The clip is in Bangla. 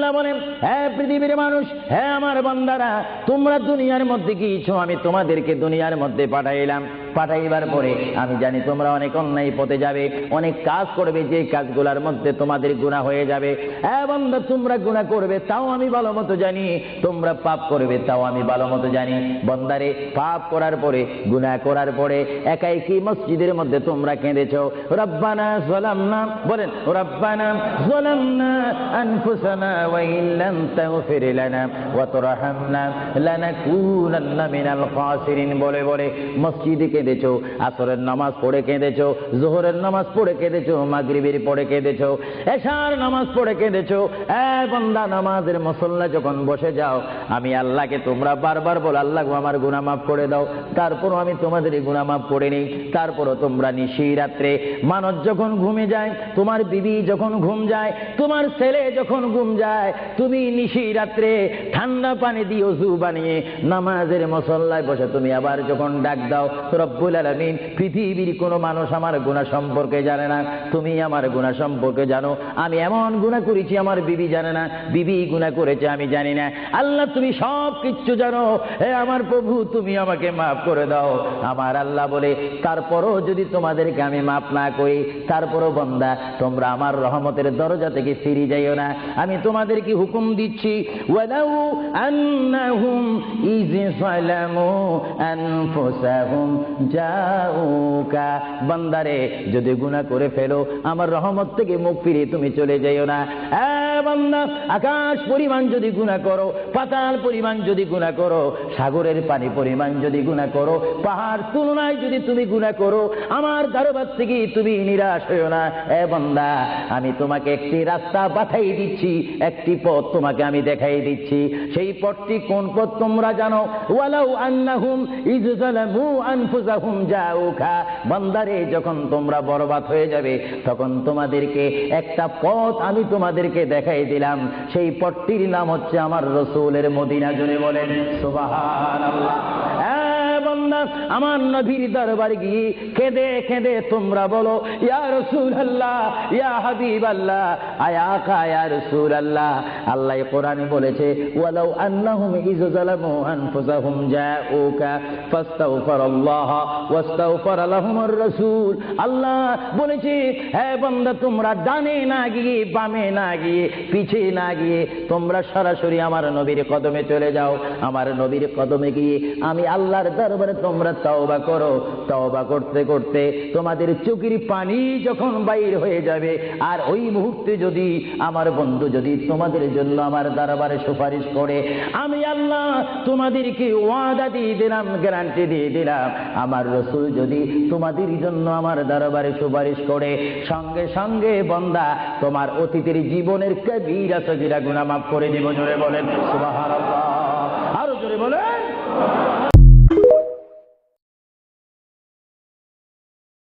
আল্লাহ বলেন, হ্যাঁ পৃথিবীর মানুষ, হ্যাঁ আমার বান্দারা, তোমরা দুনিয়ার মধ্যে গিয়েছো, আমি তোমাদেরকে দুনিয়ার মধ্যে পাঠাইলাম। পাঠাইবার পরে আমি জানি তোমরা অনেক অন্যায় পথে যাবে, অনেক কাজ করবে, যে কাজগুলোর মধ্যে তোমাদের গুনাহ হয়ে যাবে। হ্যাঁ বান্দা, তোমরা গুনাহ করবে তাও আমি ভালো মতো জানি, তোমরা পাপ করবে তাও আমি ভালো মতো জানি। বান্দারে, পাপ করার পরে, গুনাহ করার পরে একাই কি মসজিদের মধ্যে তোমরা কেঁদেছো, রব্বানা যালামনা, বলেন রব্বানা যালামনা আনফুসানা ওয়া ইল্লাম তাগফির লানা ওয়া তারহামনা লানাকুনান্না মিনাল খাসিরিন বলে বলে মসজিদে কেঁদেছো, আসরের নামাজ পড়ে কেঁদেছো, যোহরের নামাজ পড়ে কেঁদেছো, মাগরিবের পড়ে কেঁদেছো, এশার নামাজ পড়ে কেঁদেছো। বান্দা, নামাজের মুসল্লা যখন বসে যাও, আমি আল্লাহকে তোমরা বারবার বলো, আল্লাহ আমার গুনাহ মাফ করে দাও। তারপরও আমি তোমাদের গুনাহ মাফ করে নিই। তারপরও তোমরা নিশি রাত্রে, মানুষ যখন ঘুমে যায়, তোমার বিবি যখন ঘুম যায়, তোমার ছেলে যখন ঘুম যায়, তুমি নিশি রাত্রে ঠান্ডা পানি দিয়ে ওযু বানিয়ে নামাজের মুসল্লায় বসে তুমি আবার যখন ডাক দাও, রব্বুল আলামিন, পৃথিবীর কোনো মানুষ আমার গুনাহ সম্পর্কে জানে না, তুমি আমার গুনাহ সম্পর্কে জানো। আমি এমন গুনাহ করেছি আমার বিবি জানে না, বিবি গুনাহ করেছে আমি জানি না। আল্লাহ, তুমি সব কিচ্ছু জানো, হে আমার প্রভু, তুমি আমাকে মাফ করে দাও। আমার আল্লাহ বলে, তারপরও যদি তোমাদেরকে আমি মাফ না করি, তারপরও বান্দা তোমরা আমার রহমতের দরজা থেকে ফিরে যাইও না। আমি তোমাদেরকে হুকুম দিচ্ছি, ওয়ালাউ আন্নাহুম ইয যালামু আনফুসাহুম জাউকা, বান্দারে যদি গুনাহ করে ফেলো, আমার রহমত থেকে মুখ ফিরিয়ে তুমি চলে যাইও না। বান্দা, আকাশ পরিমাণ যদি গুনাহ করো, পাতাল পরিমাণ যদি গুনাহ করো, সাগরের পানি পরিমাণ যদি গুনাহ করো, পাহাড় তুলনায় যদি তুমি গুনাহ করো, আমার দরবার থেকে তুমি নিরাশ হইও না। বান্দা, আমি তোমাকে একটি রাস্তা পাঠাই দিচ্ছি, একটি পথ তোমাকে আমি দেখাই দিচ্ছি। সেই পথটি কোন পথ তোমরা জানো? ওয়ালাউ আন্নাহুম ইয যালামু আনফুসাহুম জাউকা, বান্দারে, যখন তোমরা বরবাদ হয়ে যাবে, তখন তোমাদেরকে একটা পথ আমি তোমাদেরকে দেখাই দিলাম। সেই পথটির নাম হচ্ছে আমার রাসূলের মদিনা। জোরে বলেন সুবহানাল্লাহ। বান্দা, আমার নবীর দরবারে গিয়ে কেঁদে কেঁদে তোমরা বলো, ইয়া রাসূলুল্লাহ, ইয়া হাবিবাল্লাহ, আয়া আকা ইয়া রাসূলুল্লাহ। আল্লাহ কোরআনে বলেছে, ওয়ালাউ আন্নাহুম ইয যালামু আনফুসাহুম জাউকা ফাস্তাগফিরুল্লাহ ওয়াস্তাগফার লাহুমুর রাসূল। আল্লাহ বলেছে, হে বান্দা, তোমরা ডানে না গিয়ে, বামে না গিয়ে, পিছে না গিয়ে, তোমরা সরাসরি আমার নবীর কদমে চলে যাও। আমার নবীর কদমে গিয়ে আমি আল্লাহর দরবারে তোমরা তওবা করো। তওবা করতে করতে তোমাদের চোখের পানি যখন বাইর হয়ে যাবে, আর ওই মুহূর্তে যদি আমার বন্ধু যদি তোমাদের জন্য আমার দরবারে সুপারিশ করে, আমি আল্লাহ তোমাদেরকে ওয়াদা দিয়ে দিলাম, গ্যারান্টি দিয়ে দিলাম, আমার রাসূল যদি তোমাদের জন্য আমার দরবারে সুপারিশ করে, সঙ্গে সঙ্গে বান্দা তোমার অতীতের জীবনের কবিরা সগীরা গুনাহ মাফ করে দিব। জোরে বলেন সুবহানাল্লাহ।